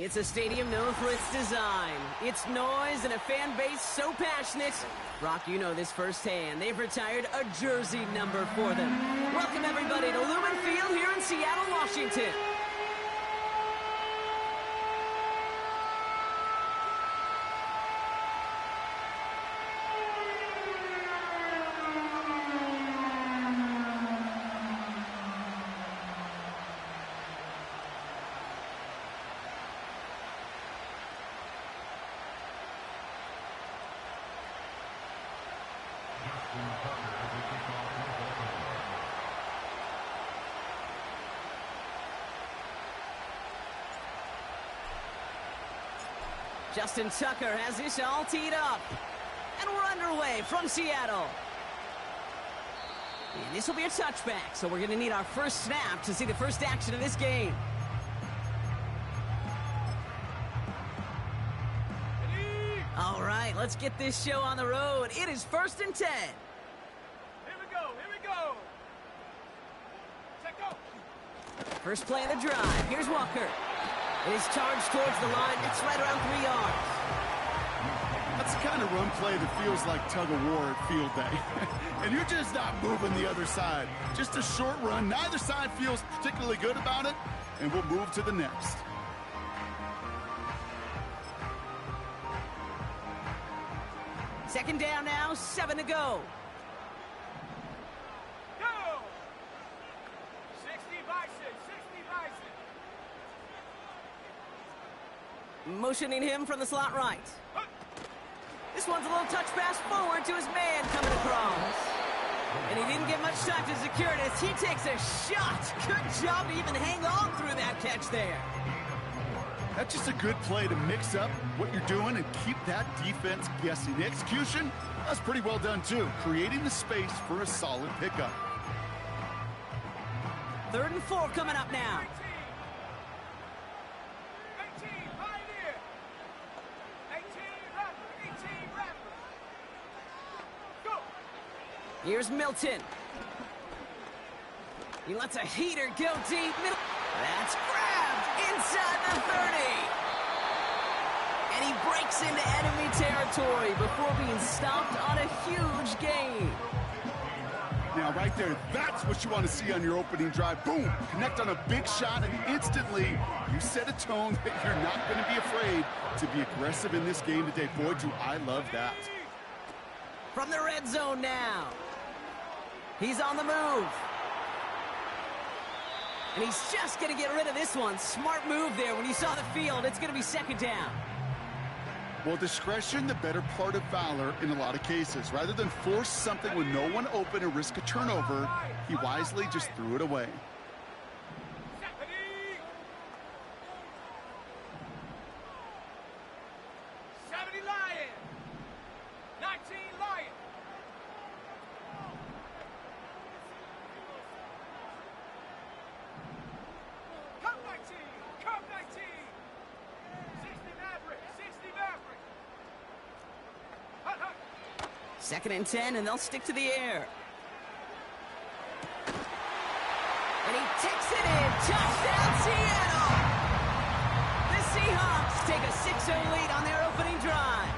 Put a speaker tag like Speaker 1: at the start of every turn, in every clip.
Speaker 1: It's a stadium known for its design, its noise, and a fan base so passionate. Brock, you know this firsthand. They've retired a jersey number for them. Welcome, everybody, to Lumen Field here in Seattle, Washington. Justin Tucker has this all teed up. And we're underway from Seattle. And this will be a touchback, so we're going to need our first snap to see the first action of this game. All right, let's get this show on the road. It is 1st and 10.
Speaker 2: Here we go, here we go. Check go.
Speaker 1: First play of the drive. Here's Walker. It is charged towards the line. It's right around 3 yards.
Speaker 3: That's the kind of run play that feels like tug-of-war at field day. And you're just not moving the other side. Just a short run. Neither side feels particularly good about it. And we'll move to the next.
Speaker 1: Second down now, 7 to go.
Speaker 2: Go! 60 Bison, 60 Bison.
Speaker 1: Motioning him from the slot right. This one's a little touch pass forward to his man coming across. And he didn't get much time to secure it as he takes a shot. Good job to even hang on through that catch there.
Speaker 3: That's just a good play to mix up what you're doing and keep that defense guessing. The execution, that's pretty well done too. Creating the space for a solid pickup.
Speaker 1: 3rd and 4 coming up now.
Speaker 2: 18, Pioneer. 18, Raptor, 18, Raptor. Go!
Speaker 1: Here's Milton. He lets a heater go deep. That's grabbed inside the 30. And he breaks into enemy territory before being stopped on a huge gain.
Speaker 3: Now, right there, that's what you want to see on your opening drive. Boom! Connect on a big shot, and instantly you set a tone that you're not going to be afraid to be aggressive in this game today. Boy, do I love that.
Speaker 1: From the red zone now. He's on the move. And he's just going to get rid of this one. Smart move there. When you saw the field, it's going to be 2nd down.
Speaker 3: Well, discretion, the better part of valor in a lot of cases. Rather than force something with no one open and risk a turnover, he wisely just threw it away.
Speaker 2: 70 Lion. 19 Lion. Cup 19, Cup 19. 60 Maverick, 60 Maverick. Hut, hut.
Speaker 1: 2nd and 10, and they'll stick to the air. And he takes it in. Touchdown, Seattle! The Seahawks take a 6-0 lead on their opening drive.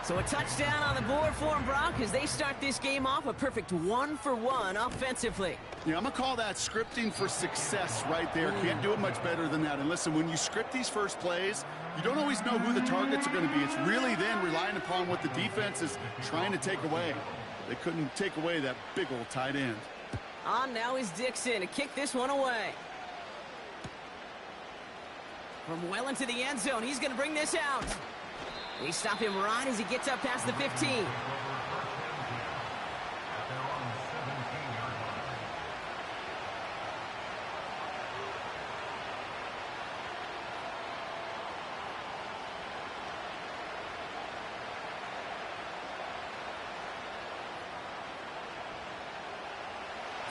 Speaker 1: So a touchdown on the board for them, Brock, as they start this game off a perfect 1-for-1 offensively.
Speaker 3: Yeah, I'm going to call that scripting for success right there. Can't do it much better than that. And listen, when you script these first plays, you don't always know who the targets are going to be. It's really then relying upon what the defense is trying to take away. They couldn't take away that big old tight end.
Speaker 1: On now is Dixon to kick this one away. From well into the end zone, he's going to bring this out. They stop him right as he gets up past the 15.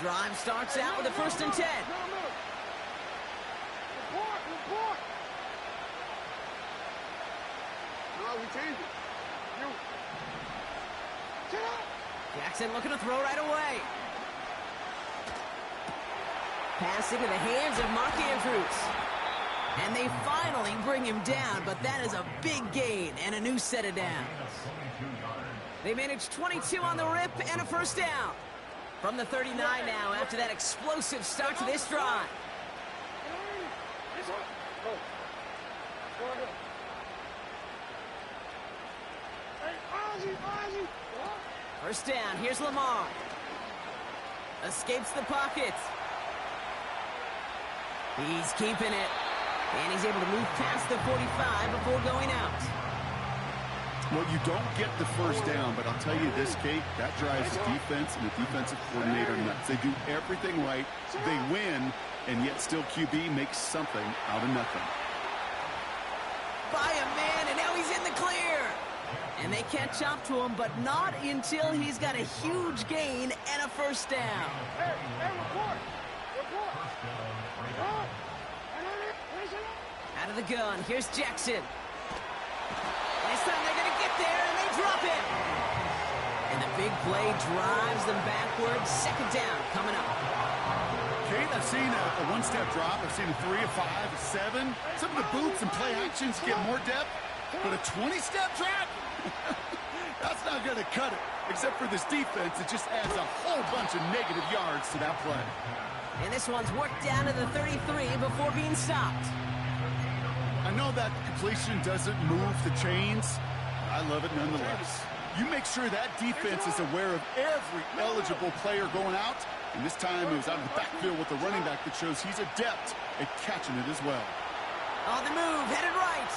Speaker 1: Drive starts out with a 1st and 10.
Speaker 2: Report. No, we change it. You. Get up.
Speaker 1: Jackson looking to throw right away. Pass into the hands of Mark Andrews. And they finally bring him down, but that is a big gain and a new set of downs. They managed 22 on the rip and a first down. From the 39 now after that explosive start to this drive. First down, here's Lamar. Escapes the pocket. He's keeping it. And he's able to move past the 45 before going out.
Speaker 3: Well, you don't get the first down, but I'll tell you this, Kate, that drives the defense and the defensive coordinator nuts. They do everything right. They win, and yet still QB makes something out of nothing.
Speaker 1: By a man, and now he's in the clear. And they catch up to him, but not until he's got a huge gain and a first down.
Speaker 2: Hey, report.
Speaker 1: Out of the gun, here's Jackson. This time they're going to get there, and they drop it. And the big play drives them backwards. Second down coming up.
Speaker 3: Kate, I've seen a one-step drop. I've seen a 3, a 5, a 7. Some of the boots and play actions get more depth, but a 20-step drop? That's not going to cut it. Except for this defense, it just adds a whole bunch of negative yards to that play.
Speaker 1: And this one's worked down to the 33 before being stopped.
Speaker 3: I know that completion doesn't move the chains. I love it nonetheless. You make sure that defense is aware of every eligible player going out. And this time it was out of the backfield with the running back that shows he's adept at catching it as well.
Speaker 1: On the move, headed right.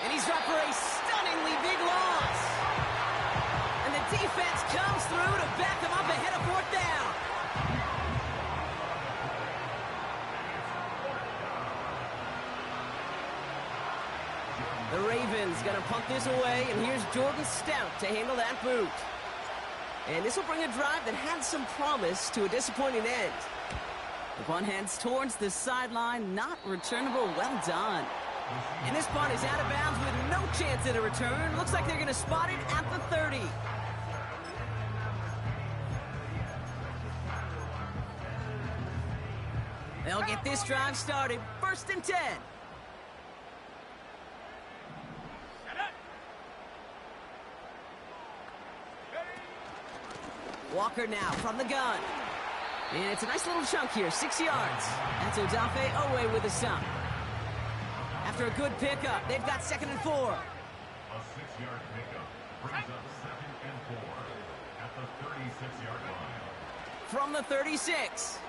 Speaker 1: And he's dropped for a stunningly big loss. And the defense comes through to back them up ahead of fourth down. The Ravens going to punt this away, and here's Jordan Stout to handle that boot. And this will bring a drive that had some promise to a disappointing end. The punt heads towards the sideline, not returnable. Well done. And this punt is out of bounds with no chance at a return. Looks like they're going to spot it at the 30. They'll get this drive started. 1st and 10. Walker now from the gun. And it's a nice little chunk here, 6 yards. That's Odafe Owe with a stop. After a good pickup, they've got 2nd and 4.
Speaker 4: A 6-yard pickup brings up 2nd and 4 at the 36-yard line.
Speaker 1: From the 36.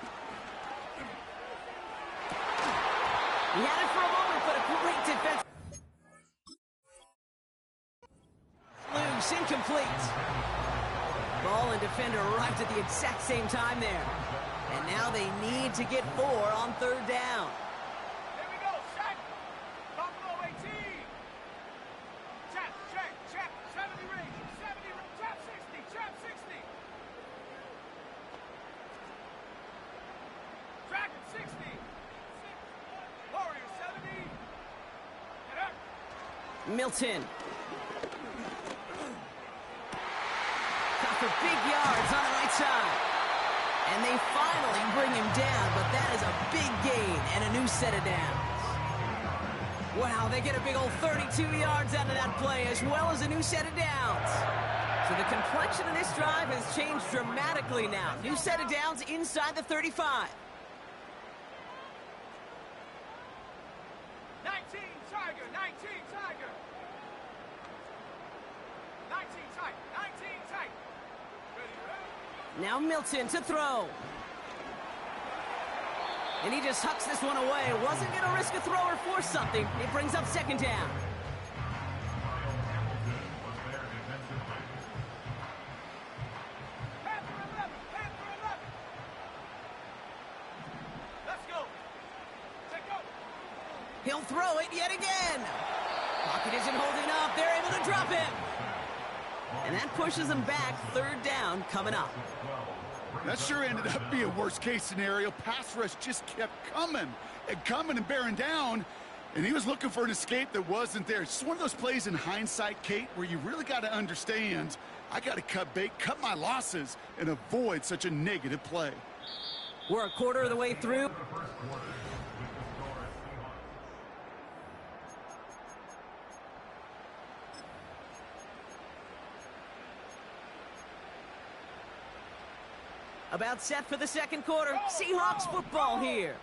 Speaker 1: He had it for a moment, but a great defense. Loose, incomplete. Ball and defender arrived at the exact same time there. And now they need to get 4 on 3rd down.
Speaker 2: Here we go, check. Buffalo 18. Check. 70 range. 70 range. Trap 60. Dragon 60. Warrior 70. Get up.
Speaker 1: Milton. For big yards on the right side. And they finally bring him down, but that is a big gain and a new set of downs. Wow, they get a big old 32 yards out of that play, as well as a new set of downs. So the complexion of this drive has changed dramatically now. New set of downs inside the 35.
Speaker 2: 19 Tiger. 19 Tiger. 19 tight. 19 tight.
Speaker 1: Now Milton to throw. And he just hucks this one away. Wasn't going to risk a throw or force something. It brings up 2nd down. He'll throw it yet again. Pocket isn't holding up. They're able to drop him. And that pushes them back. 3rd down coming up.
Speaker 3: That sure ended up being a worst-case scenario. Pass rush just kept coming and bearing down, and he was looking for an escape that wasn't there. It's just one of those plays in hindsight, Kate, where you really got to understand, I got to cut bait, cut my losses, and avoid such a negative play.
Speaker 1: We're a quarter of the way through. About set for the second quarter. Seahawks football here.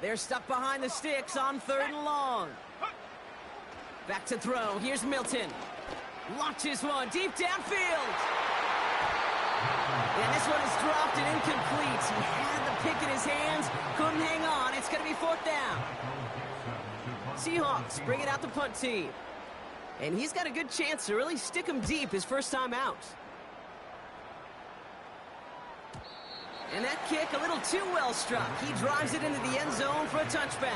Speaker 1: They're stuck behind the sticks on 3rd and long. Back to throw. Here's Milton. Launches one deep downfield. And this one is dropped and incomplete. He had the pick in his hands, couldn't hang on. It's going to be 4th down. Seahawks bring it out the punt team. And he's got a good chance to really stick him deep his first time out. And that kick a little too well struck. He drives it into the end zone for a touchback.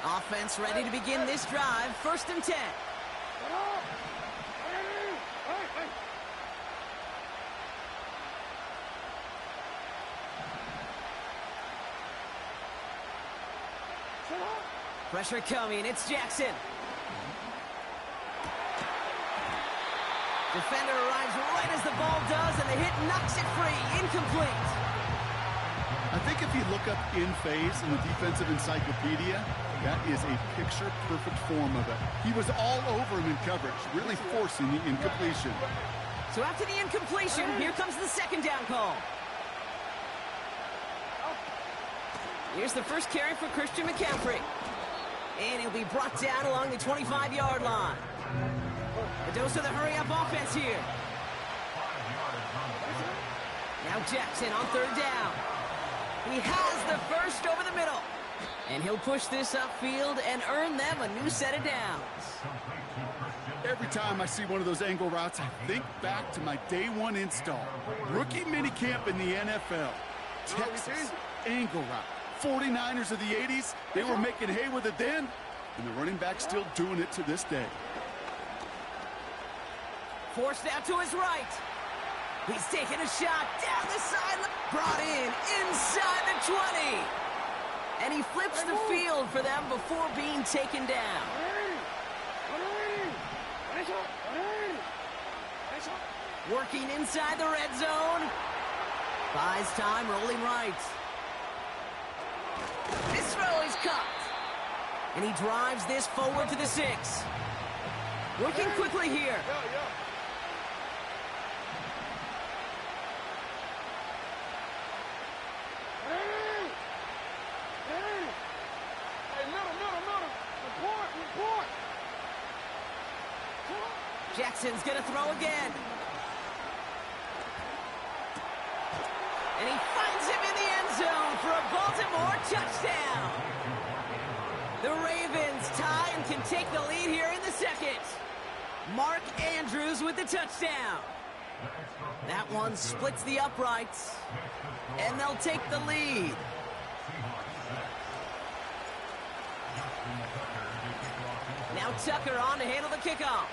Speaker 1: Offense ready to begin this drive. 1st and 10. Pressure coming. It's Jackson. Defender arrives right as the ball does, and the hit knocks it free. Incomplete.
Speaker 3: I think if you look up in phase in the defensive encyclopedia, that is a picture-perfect form of it. He was all over him in coverage, really forcing the incompletion.
Speaker 1: So after the incompletion, here comes the 2nd down call. Here's the first carry for Christian McCaffrey. And he'll be brought down along the 25-yard line. A dose of the hurry-up offense here. Now Jackson on 3rd down. He has the first over the middle. And he'll push this upfield and earn them a new set of downs.
Speaker 3: Every time I see one of those angle routes, I think back to my day 1 install. Rookie minicamp in the NFL. Texas, angle route. 49ers of the 80s, they were making hay with it then, and the running back's still doing it to this day.
Speaker 1: Forced out to his right. He's taking a shot down the sideline. Brought in inside the 20. And he flips the field for them before being taken down. Working inside the red zone. Buys time, rolling right. This throw is caught. And he drives this forward to the 6. Working quickly here. Jackson's gonna throw again. And he finds him in the end zone for a Baltimore touchdown. The Ravens tie and can take the lead here in the 2nd. Mark Andrews with the touchdown. That one splits the uprights. And they'll take the lead. Now Tucker on to handle the kickoff.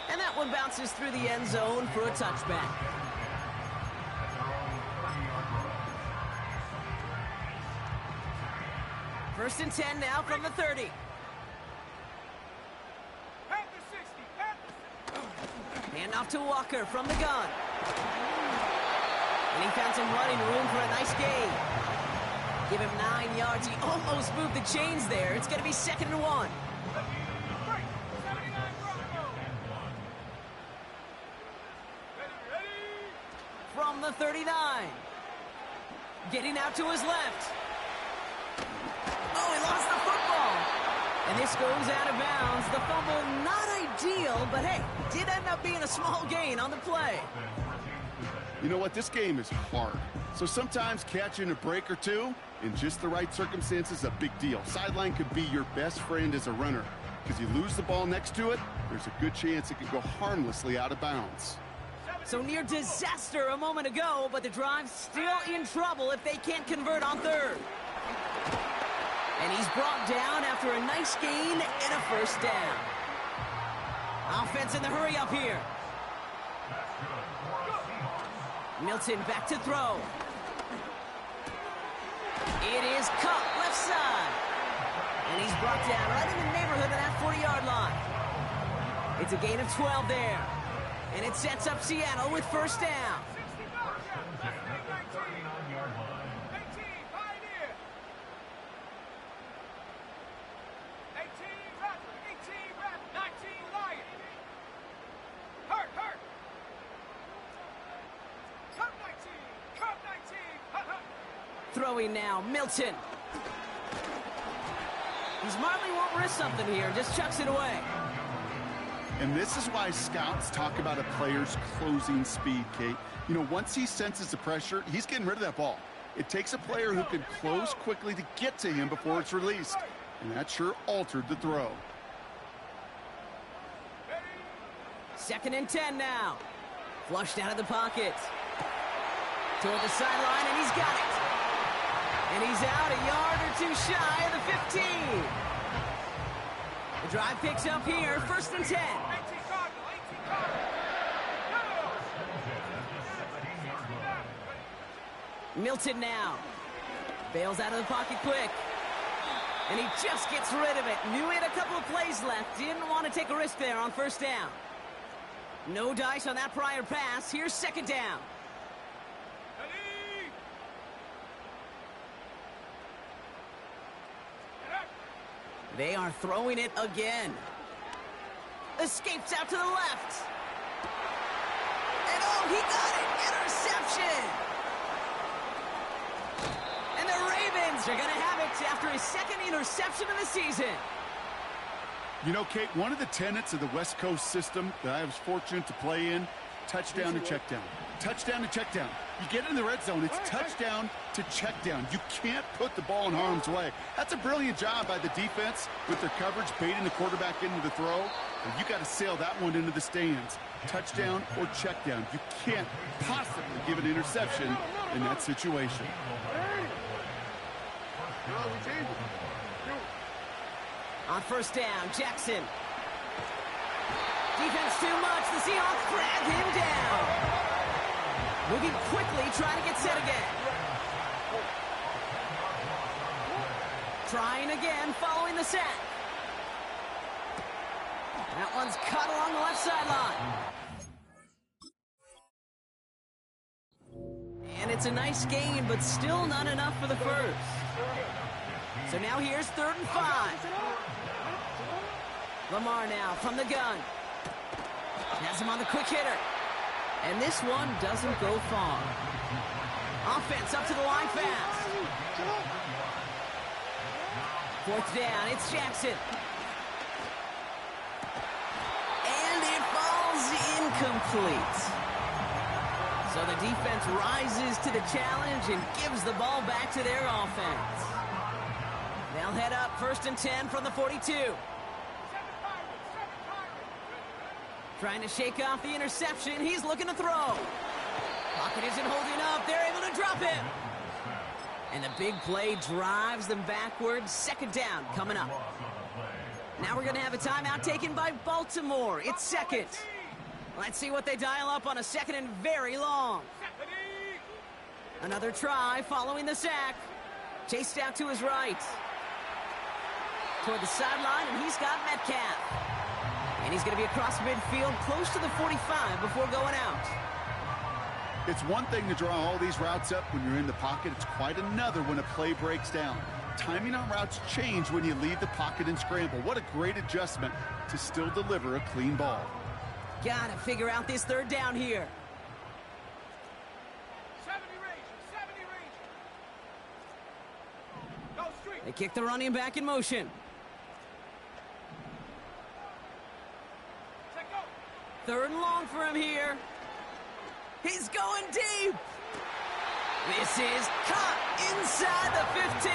Speaker 1: And that one bounces through the end zone for a touchback. First and 10 now from the 30. Hand off to Walker from the gun. And he found some running room for a nice gain. Give him 9 yards. He almost moved the chains there. It's going to be 2nd and 1. From the 39. Getting out to his left. Oh, he lost the football. And this goes out of bounds. The fumble, not ideal, but hey, did end up being a small gain on the play.
Speaker 3: You know what? This game is hard. So sometimes catching a break or two in just the right circumstances is a big deal. Sideline could be your best friend as a runner, because you lose the ball next to it, there's a good chance it could go harmlessly out of bounds.
Speaker 1: So near disaster a moment ago, but the drive's still in trouble if they can't convert on 3rd. And he's brought down after a nice gain and a first down. Offense in the hurry up here. Milton back to throw. It is caught left side. And he's brought down right in the neighborhood of that 40-yard line. It's a gain of 12 there. And it sets up Seattle with first down. Throwing now, Milton. He smartly won't risk something here, just chucks it away.
Speaker 3: And this is why scouts talk about a player's closing speed, Kate. You know, once he senses the pressure, he's getting rid of that ball. It takes a player who can close quickly to get to him before it's released. And that sure altered the throw.
Speaker 1: 2nd and 10 now. Flushed out of the pocket. Toward the sideline, and he's got it. And he's out a yard or two shy of the 15. The drive picks up here, 1st and 10.
Speaker 2: 18 Cardinal, 18 Cardinal.
Speaker 1: Milton now. Bails out of the pocket quick. And he just gets rid of it. Knew he had a couple of plays left. Didn't want to take a risk there on 1st down. No dice on that prior pass. Here's 2nd down. They are throwing it again. Escapes out to the left. And oh, he got it! Interception! And the Ravens are going to have it after his 2nd interception of the season.
Speaker 3: You know, Kate, one of the tenets of the West Coast system that I was fortunate to play in, touchdown to check down. Touchdown to check down. You get in the red zone, it's touchdown to check down. You can't put the ball in harm's way. That's a brilliant job by the defense with their coverage, baiting the quarterback into the throw. And you got to sail that one into the stands. Touchdown or check down. You can't possibly give an interception in that situation.
Speaker 1: On 1st down, Jackson. Defense too much. The Seahawks drag him down. Moving quickly, trying to get set again. Trying again, following the sack. That one's cut along the left sideline. And it's a nice gain, but still not enough for the first. So now here's 3rd and 5. Lamar now from the gun. Has him on the quick hitter. And this one doesn't go far. Offense up to the line fast. 4th down, it's Jackson. And it falls incomplete. So the defense rises to the challenge and gives the ball back to their offense. They'll head up 1st and 10 from the 42. Trying to shake off the interception. He's looking to throw. Pocket isn't holding up. They're able to drop him. And the big play drives them backwards. 2nd down coming up. Now we're going to have a timeout taken by Baltimore. It's 2nd. Let's see what they dial up on a 2nd and very long. Another try following the sack. Chased out to his right. Toward the sideline, and he's got Metcalf. And he's going to be across midfield, close to the 45 before going out.
Speaker 3: It's one thing to draw all these routes up when you're in the pocket. It's quite another when a play breaks down. Timing on routes change when you leave the pocket and scramble. What a great adjustment to still deliver a clean ball.
Speaker 1: Got to figure out this 3rd down here.
Speaker 2: 70 Ranger. Go street.
Speaker 1: They kick the running back in motion.
Speaker 2: Go.
Speaker 1: 3rd and long for him here. He's going deep. This is caught inside the 15.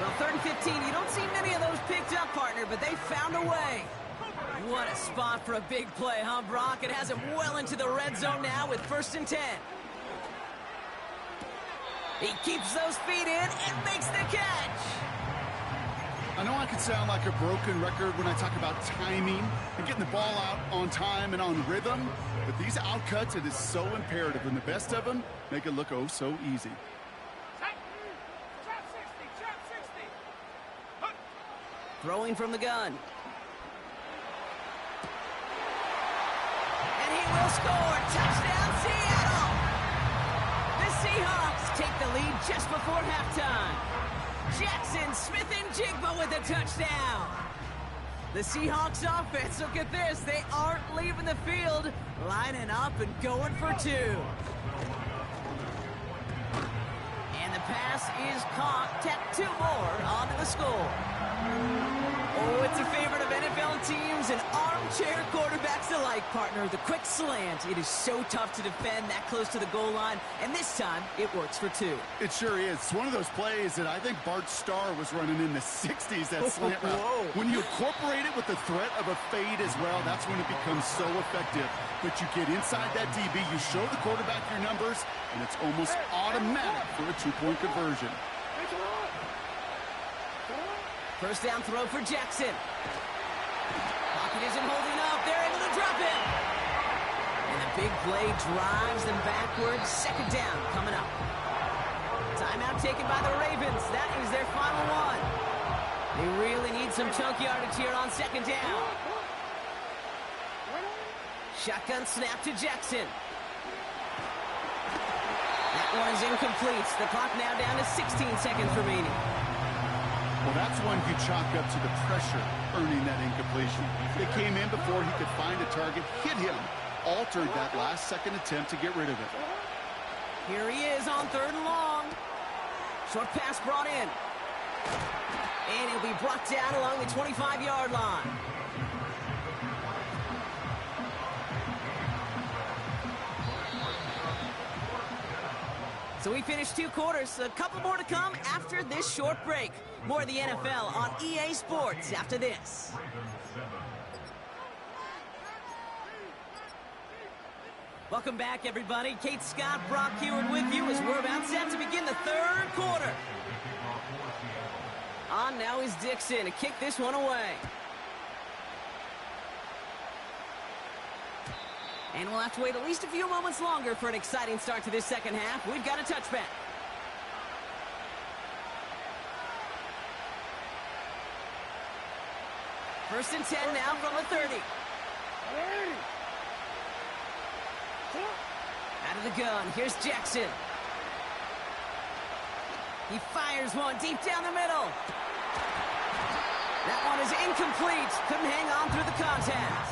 Speaker 1: Well, 3rd and 15, you don't see many of those picked up, partner, but they found a way. What a spot for a big play, huh, Brock? It has him well into the red zone now with 1st and 10. He keeps those feet in and makes the catch.
Speaker 3: I know I can sound like a broken record when I talk about timing and getting the ball out on time and on rhythm, but these outcuts, it is so imperative, and the best of them make it look oh so easy.
Speaker 2: Trap 60.
Speaker 1: Throwing from the gun. And he will score. Touchdown, Seattle! The Seahawks take the lead just before halftime. Jackson, Smith, and Jigba with a touchdown. The Seahawks offense, look at this. They aren't leaving the field, lining up and going for 2. And the pass is caught. Tack 2 more onto the score. Oh, it's a favorite of NFL teams and armchair quarterbacks alike, partner. The quick slant. It is so tough to defend that close to the goal line, and this time it works for 2.
Speaker 3: It sure is. It's one of those plays that I think Bart Starr was running in the 60s, that slant route.
Speaker 1: Whoa.
Speaker 3: When you incorporate it with the threat of a fade as well, that's when it becomes so effective. But you get inside that DB, you show the quarterback your numbers, and it's almost automatic for a 2-point conversion.
Speaker 1: First down throw for Jackson. Pocket isn't holding up. They're able to drop it. And the big play drives them backwards. Second down coming up. Timeout taken by the Ravens. That is their final one. They really need some chunk yardage here on second down. Shotgun snap to Jackson. That one is incomplete. The clock now down to 16 seconds remaining.
Speaker 3: Well, that's one you chalk up to the pressure earning that incompletion. They came in before he could find a target, hit him, altered that last-second attempt to get rid of it.
Speaker 1: Here he is on 3rd and long. Short pass brought in. And he'll be brought down along the 25-yard line. So we finished 2 quarters. A couple more to come after this short break. More of the NFL on EA Sports after this. Welcome back, everybody. Kate Scott, Brock Huard with you as we're about set to begin the 3rd quarter. On now is Dixon to kick this one away. And we'll have to wait at least a few moments longer for an exciting start to this second half. We've got a touchback. First and 10 now from the 30. Out of the gun, here's Jackson. He fires one deep down the middle. That one is incomplete. Couldn't hang on through the contact.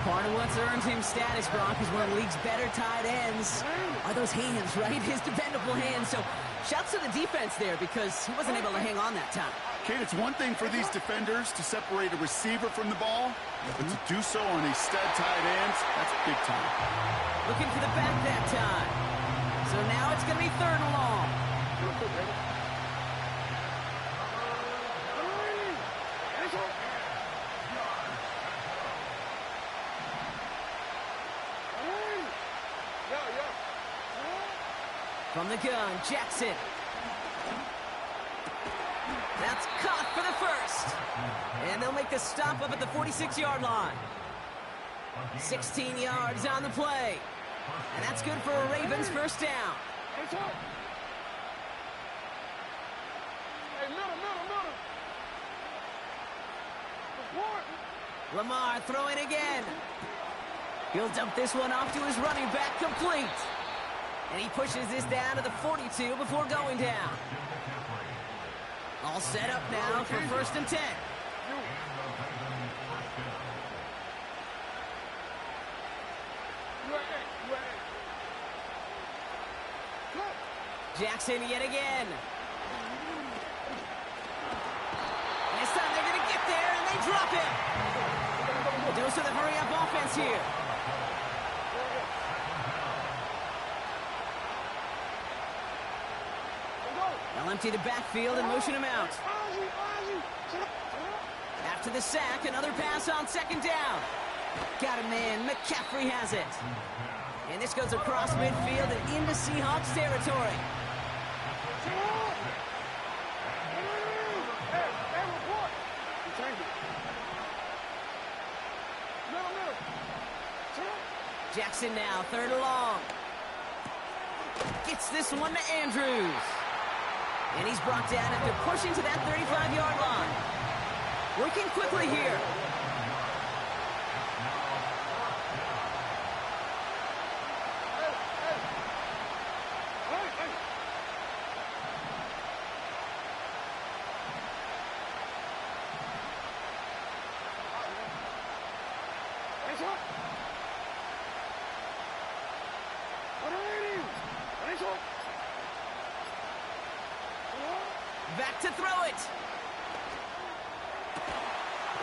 Speaker 1: Part of what's earned him status, Brock, is one of the league's better tight ends. Are those hands, right? His dependable hands. So shouts to the defense there because he wasn't able to hang on that time.
Speaker 3: Kate, it's one thing for these defenders to separate a receiver from the ball, but to do so on a stud tight end, that's big time.
Speaker 1: Looking for the back that time. So now it's going to be 3rd and long. From the gun, Jackson. That's caught for the first. And they'll make the stop up at the 46-yard line. 16 yards on the play. And that's good for a Ravens first down. Lamar throwing again. He'll dump this one off to his running back, complete. And he pushes this down to the 42 before going down. All set up now for 1st and 10. Jackson yet again. This time they're going to get there, and they drop it. A dose of the hurry-up offense here. They'll empty the backfield and motion him out. After the sack, another pass on 2nd down. Got a man. McCaffrey has it. And this goes across midfield and into Seahawks territory. Jackson now, 3rd and long. Gets this one to Andrews. And he's brought down after pushing to that 35-yard line. Working quickly here. back to throw it.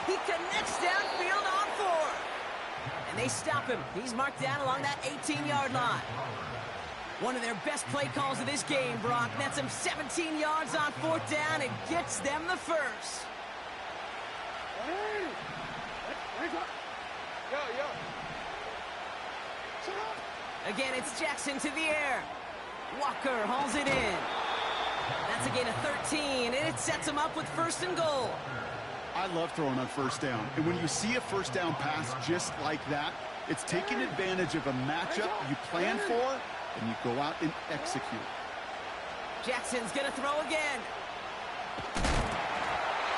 Speaker 1: He connects downfield on 4. And they stop him. He's marked down along that 18-yard line. One of their best play calls of this game, Brock. Nets them 17 yards on 4th down and gets them the first. Again, it's Jackson to the air. Walker hauls it in. That's a gain of 13, and it sets him up with 1st and goal.
Speaker 3: I love throwing on 1st down. And when you see a 1st down pass just like that, it's taking advantage of a matchup you plan for, and you go out and execute.
Speaker 1: Jackson's going to throw again.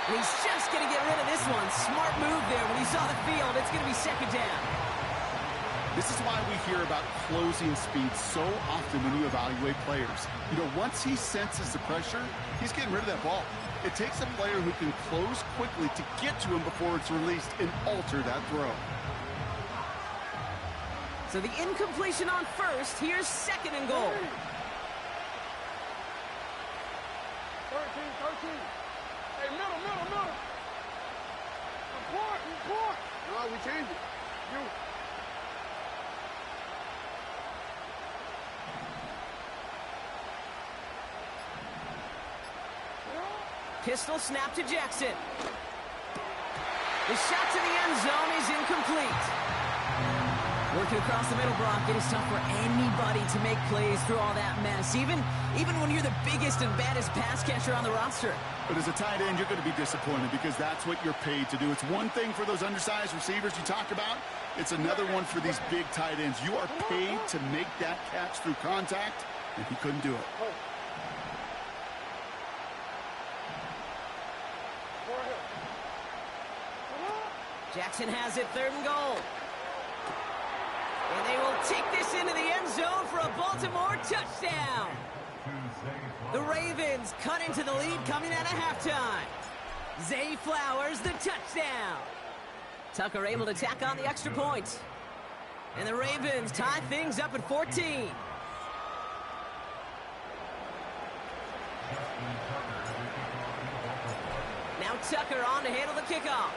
Speaker 1: And he's just going to get rid of this one. Smart move there when he saw the field. It's going to be 2nd down.
Speaker 3: This is why we hear about closing speed so often when you evaluate players. You know, once he senses the pressure, he's getting rid of that ball. It takes a player who can close quickly to get to him before it's released and alter that throw.
Speaker 1: So the incompletion on 1st. Here's 2nd and goal.
Speaker 2: 13. Hey, middle. Report. No, we changed it. You.
Speaker 1: Pistol snap to Jackson. The shot to the end zone is incomplete. Working across the middle, Brock. It is tough for anybody to make plays through all that mess, even when you're the biggest and baddest pass catcher on the roster.
Speaker 3: But as a tight end, you're going to be disappointed because that's what you're paid to do. It's one thing for those undersized receivers you talk about. It's another one for these big tight ends. You are paid to make that catch through contact, and he couldn't do it.
Speaker 1: Jackson has it, 3rd and goal. And they will take this into the end zone for a Baltimore touchdown. The Ravens cut into the lead coming out of halftime. Zay Flowers, the touchdown. Tucker able to tack on the extra point. And the Ravens tie things up at 14. Now Tucker on to handle the kickoff.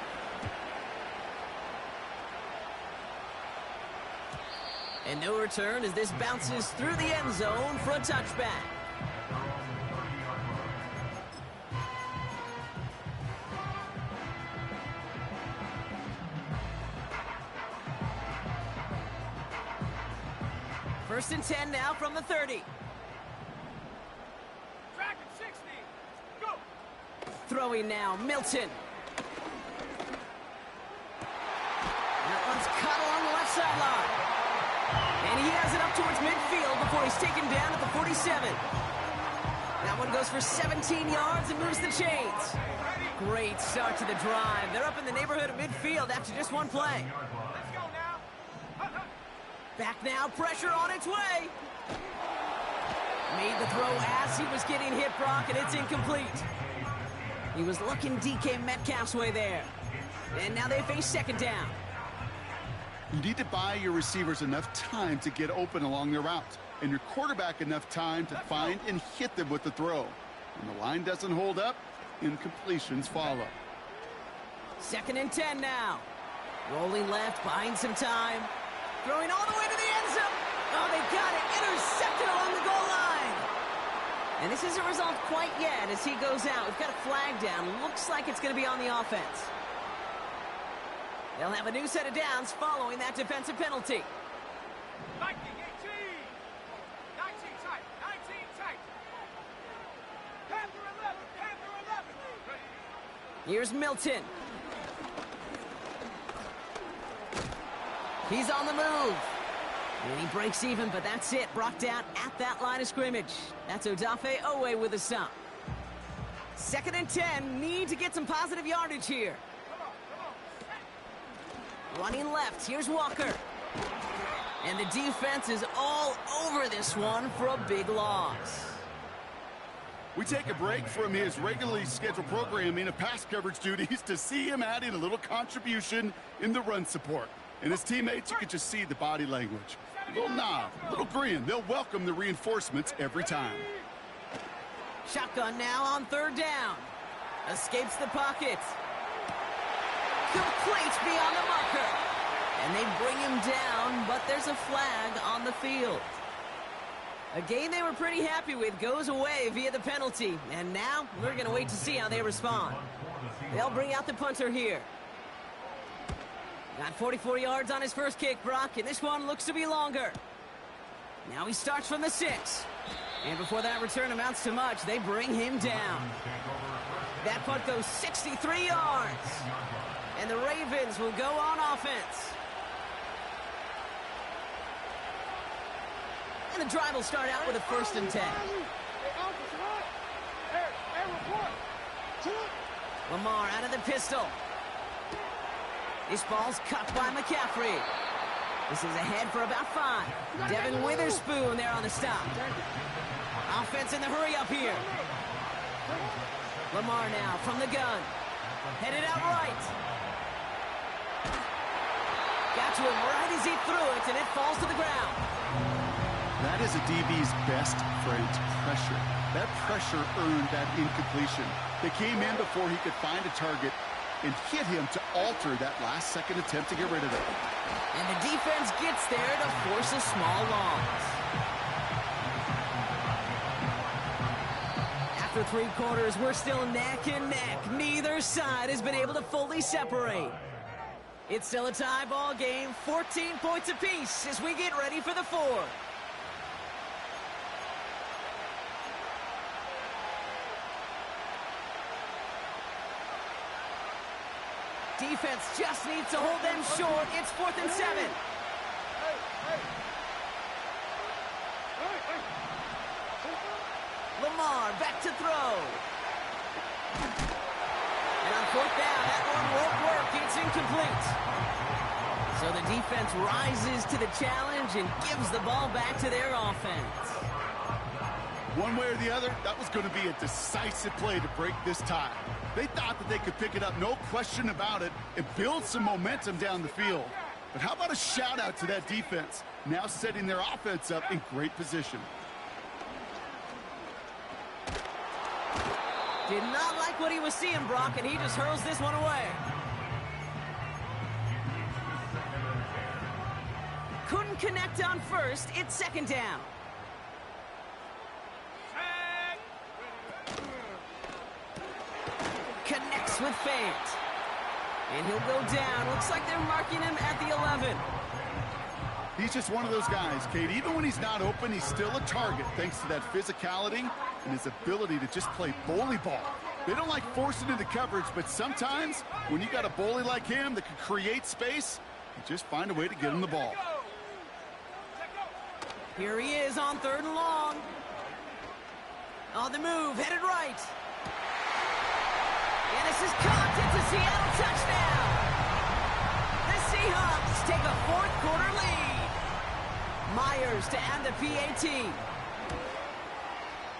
Speaker 1: And no return as this bounces through the end zone for a touchback. First and 10 now from the 30.
Speaker 2: Track at 60. Go.
Speaker 1: Throwing now, Milton. That one's cut along the left sideline. And he has it up towards midfield before he's taken down at the 47. That one goes for 17 yards and moves the chains. Great start to the drive. They're up in the neighborhood of midfield after just one play.
Speaker 2: Let's go now.
Speaker 1: Back now, pressure on its way. Made the throw as he was getting hit, Brock, and it's incomplete. He was looking DK Metcalf's way there. And now they face 2nd down.
Speaker 3: You need to buy your receivers enough time to get open along their route, and your quarterback enough time to find and hit them with the throw. When the line doesn't hold up, incompletions follow.
Speaker 1: 2nd and 10 now. Rolling left, buying some time. Throwing all the way to the end zone. Oh, they got it. Intercepted along the goal line. And this isn't resolved quite yet as he goes out. We've got a flag down. Looks like it's going to be on the offense. They'll have a new set of downs following that defensive penalty.
Speaker 2: 19, 18. 19 tight. 19 tight. Panther 11. Panther 11.
Speaker 1: Here's Milton. He's on the move. And he breaks even, but that's it. Brought down at that line of scrimmage. That's Odafe Owe with a stop. 2nd and 10. Need to get some positive yardage here. Running left, here's Walker. And the defense is all over this one for a big loss.
Speaker 3: We take a break from his regularly scheduled programming of pass coverage duties to see him adding a little contribution in the run support. And his teammates, you can just see the body language. A little nod, a little grin. They'll welcome the reinforcements every time.
Speaker 1: Shotgun now on third down. Escapes the pocket. Complete beyond the marker. And they bring him down, but there's a flag on the field. A game they were pretty happy with goes away via the penalty. And now we're going to wait to see how they respond. They'll bring out the punter here. Got 44 yards on his first kick, Brock, and this one looks to be longer. Now he starts from the 6. And before that return amounts to much, they bring him down. That punt goes 63 yards. And the Ravens will go on offense. And the drive will start out with a 1st and 10. Lamar out of the pistol. This ball's cut by McCaffrey. This is ahead for about 5. Devin Witherspoon there on the stop. Offense in the hurry up here. Lamar now from the gun. Headed out right. Got to him right as he threw it, and it falls to the ground.
Speaker 3: That is a DB's best friend, pressure. That pressure earned that incompletion. They came in before he could find a target and hit him to alter that last-second attempt to get rid of it.
Speaker 1: And the defense gets there to force a small loss. After 3 quarters, we're still neck and neck. Neither side has been able to fully separate. It's still a tie ball game, 14 points apiece as we get ready for the 4th. Defense just needs to hold them short. It's 4th and 7. Lamar back to throw. And on 4th down, that one won't work. It's incomplete. So the defense rises to the challenge and gives the ball back to their offense.
Speaker 3: One way or the other, that was going to be a decisive play to break this tie. They thought that they could pick it up, no question about it, and build some momentum down the field. But how about a shout-out to that defense, now setting their offense up in great position.
Speaker 1: Did not like what he was seeing, Brock, and he just hurls this one away. Couldn't connect on first. It's 2nd down. Connects with Fant. And he'll go down. Looks like they're marking him at the 11.
Speaker 3: He's just one of those guys, Kate. Even when he's not open, he's still a target thanks to that physicality and his ability to just play bully ball. They don't like forcing into coverage, but sometimes when you got a bully like him that can create space, you just find a way to get him the ball.
Speaker 1: Here he is on 3rd and long. On the move, headed right. And this is caught. It's a Seattle touchdown. The Seahawks take a 4th quarter lead. Myers to add the PAT.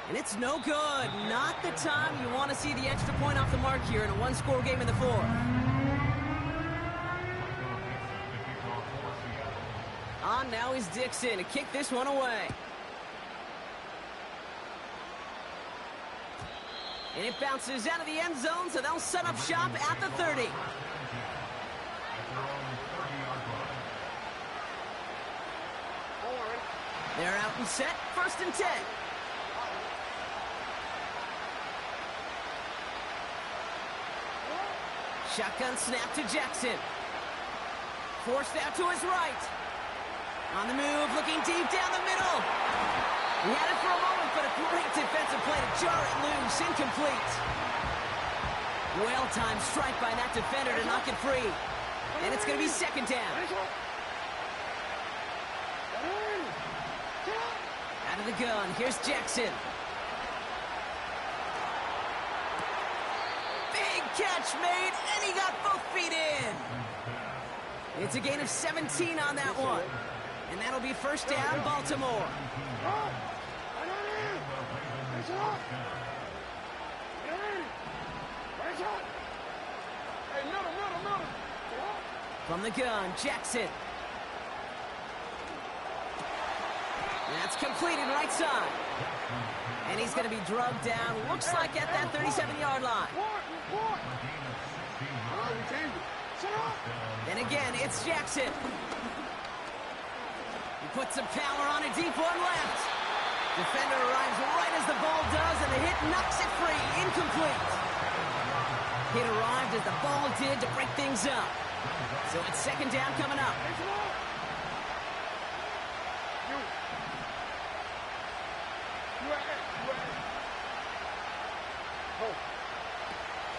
Speaker 1: And it's no good. Not the time you want to see the extra point off the mark here in a 1-score game in the 4th. On now is Dixon to kick this one away. And it bounces out of the end zone, so they'll set up shop at the 30. They're out and set, 1st and 10. Shotgun snap to Jackson. Forced out to his right. On the move, looking deep down the middle. He had it for a moment, but a great defensive play to jar it loose. Incomplete. Well-timed strike by that defender to knock it free. And it's going to be 2nd down. Out of the gun, here's Jackson. Big catch made, and he got both feet in. It's a gain of 17 on that one. And that'll be 1st down, Baltimore. From the gun, Jackson. That's It's completed right side. And he's going to be drugged down, looks like at that 37-yard line. And again, it's Jackson. He puts some power on a deep one left. Defender arrives right as the ball does, and the hit knocks it free. Incomplete. Hit arrived as the ball did to break things up. So it's second down coming up.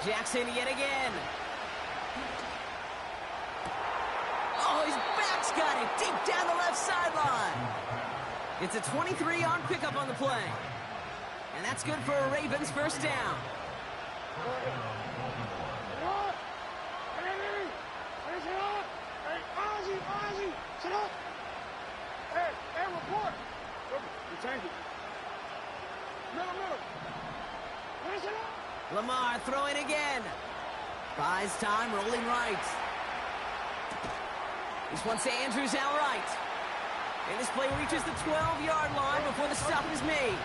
Speaker 1: Jackson yet again. Oh, his back's got it deep down the left sideline. It's a 23-yard pickup on the play. And that's good for a Ravens first down. Lamar throwing again. Buys time, rolling right. This one to Andrews out right. And this play reaches the 12-yard line before the stop is made.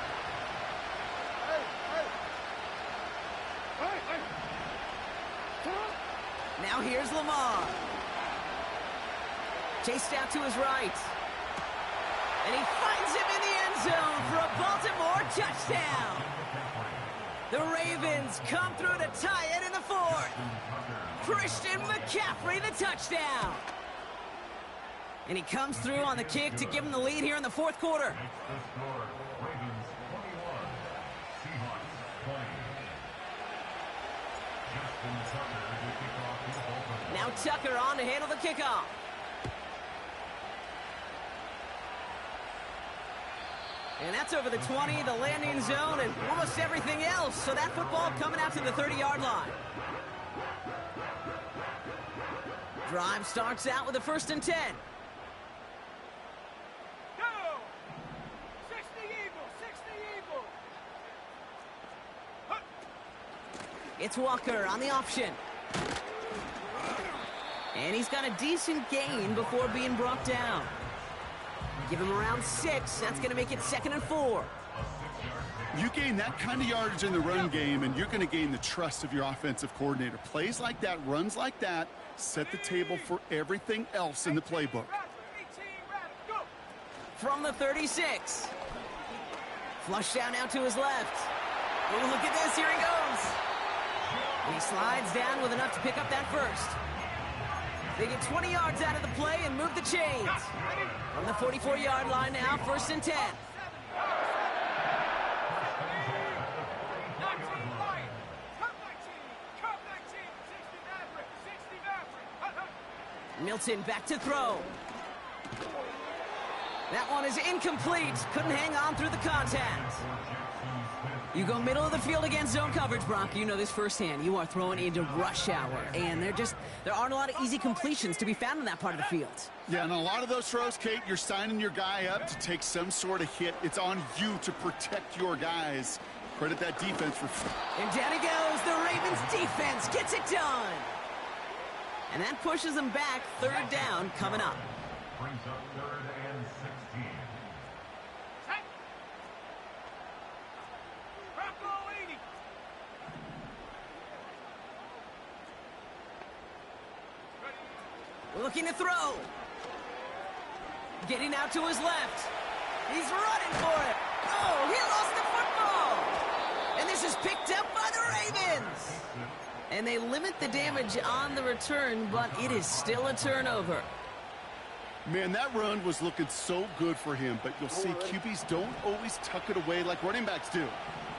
Speaker 1: Now here's Lamar. Chased out to his right. And he finds him in the end zone for a Baltimore touchdown. The Ravens come through to tie it in the fourth. Christian McCaffrey, the touchdown. And he comes through on the kick to give him the lead here in the fourth quarter. Now Tucker on to handle the kickoff. And that's over the 20, the landing zone, and almost everything else. So that football coming out to the 30-yard line. Drive starts out with a 1st and 10.
Speaker 2: Go! 60 Eagles, 60 Eagles.
Speaker 1: It's Walker on the option. And he's got a decent gain before being brought down. Give him around 6. That's going to make it 2nd and 4.
Speaker 3: You gain that kind of yardage in the run game, and you're going to gain the trust of your offensive coordinator. Plays like that, runs like that, set the table for everything else in the playbook.
Speaker 1: From the 36. Flush down now to his left. Oh, look at this. Here he goes. He slides down with enough to pick up that first. They get 20 yards out of the play and move the chains. From the 44-yard line now, 1st and 10. Milton back to throw. That one is incomplete. Couldn't hang on through the contact. You go middle of the field against zone coverage, Brock. You know this firsthand. You are throwing into rush hour, and there aren't a lot of easy completions to be found in that part of the field.
Speaker 3: Yeah, and a lot of those throws, Kate, you're signing your guy up to take some sort of hit. It's on you to protect your guys. Credit that defense for...
Speaker 1: And down he goes. The Ravens defense gets it done. And that pushes them back. 3rd down coming up.
Speaker 4: Brings up 3rd and 16.
Speaker 1: Looking to throw. Getting out to his left. He's running for it. Oh, he lost the football. And this is picked up by the Ravens. And they limit the damage on the return, but it is still a turnover.
Speaker 3: Man, that run was looking so good for him, but you'll see QBs don't always tuck it away like running backs do.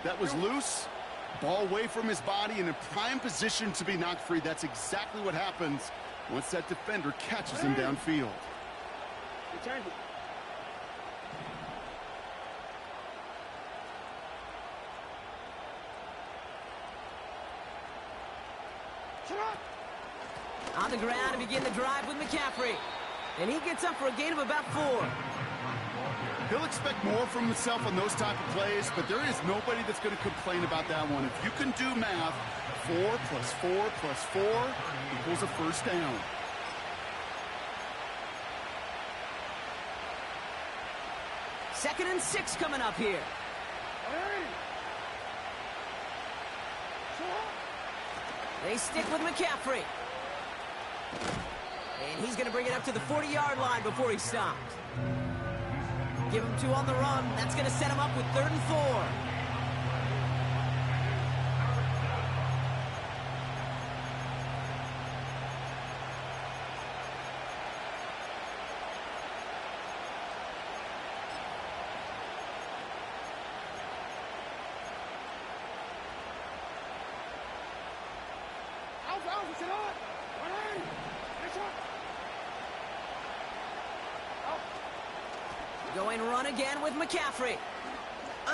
Speaker 3: That was loose, ball away from his body, and in prime position to be knocked free. That's exactly what happens once that defender catches him downfield.
Speaker 1: On the ground to begin the drive with McCaffrey. And he gets up for a gain of about 4.
Speaker 3: He'll expect more from himself on those type of plays, but there is nobody that's going to complain about that one. If you can do math, 4 plus 4 plus 4 equals a 1st down.
Speaker 1: 2nd and 6 coming up here. They stick with McCaffrey. And he's going to bring it up to the 40-yard line before he stops. Give him 2 on the run. That's going to set him up with 3rd and 4. Going run again with McCaffrey.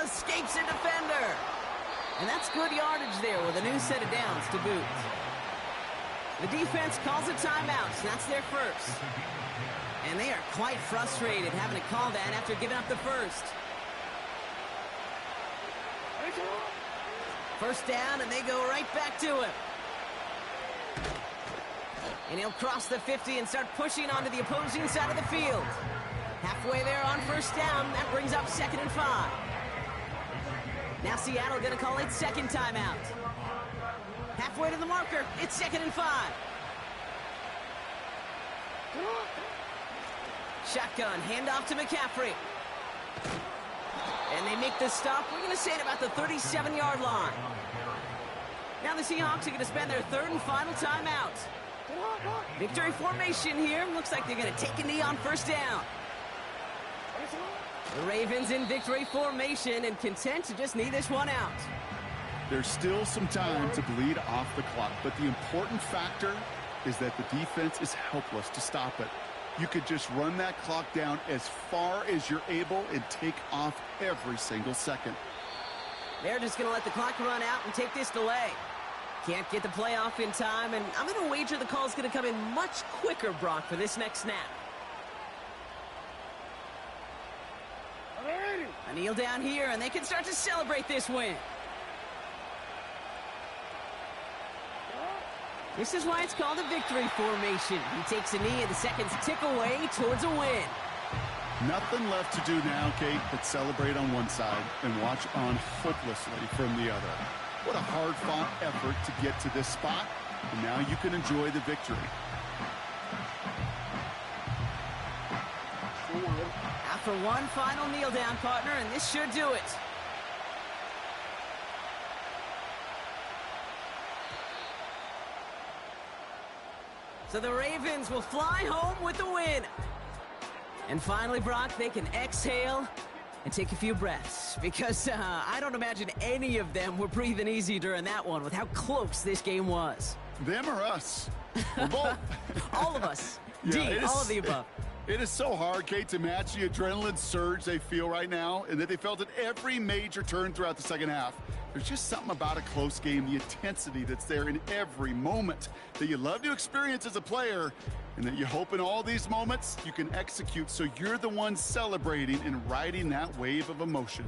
Speaker 1: Escapes a defender. And that's good yardage there with a new set of downs to boot. The defense calls a timeout, so that's their first. And they are quite frustrated having to call that after giving up the first. First down, and they go right back to him. And he'll cross the 50 and start pushing onto the opposing side of the field. Halfway there on first down, that brings up 2nd and 5. Now Seattle going to call its 2nd timeout. Halfway to the marker, it's 2nd and 5. Shotgun, handoff to McCaffrey. And they make the stop, we're going to say, at about the 37-yard line. Now the Seahawks are going to spend their 3rd and final timeout. Victory formation here. Looks like they're going to take a knee on first down. The Ravens in victory formation and content to just knee this one out.
Speaker 3: There's still some time to bleed off the clock, but the important factor is that the defense is helpless to stop it. You could just run that clock down as far as you're able and take off every single second.
Speaker 1: They're just going to let the clock run out and take this delay. Can't get the play off in time, and I'm going to wager the call's going to come in much quicker, Brock, for this next snap. A kneel down here, and they can start to celebrate this win. This is why it's called a victory formation. He takes a knee, and the seconds tick away towards a win.
Speaker 3: Nothing left to do now, Kate, but celebrate on one side and watch on hopelessly from the other. What a hard-fought effort to get to this spot, and now you can enjoy the victory.
Speaker 1: After one final kneel down, partner, and this should do it. So the Ravens will fly home with the win. And finally, Brock, they can exhale and take a few breaths, because I don't imagine any of them were breathing easy during that one with how close this game was.
Speaker 3: Them or us? We're both.
Speaker 1: All of us.
Speaker 3: Yeah,
Speaker 1: all of the above.
Speaker 3: It is so hard, Kate, to match the adrenaline surge they feel right now and that they felt at every major turn throughout the second half. There's just something about a close game, the intensity that's there in every moment that you love to experience as a player, and that you hope in all these moments you can execute so you're the one celebrating and riding that wave of emotion.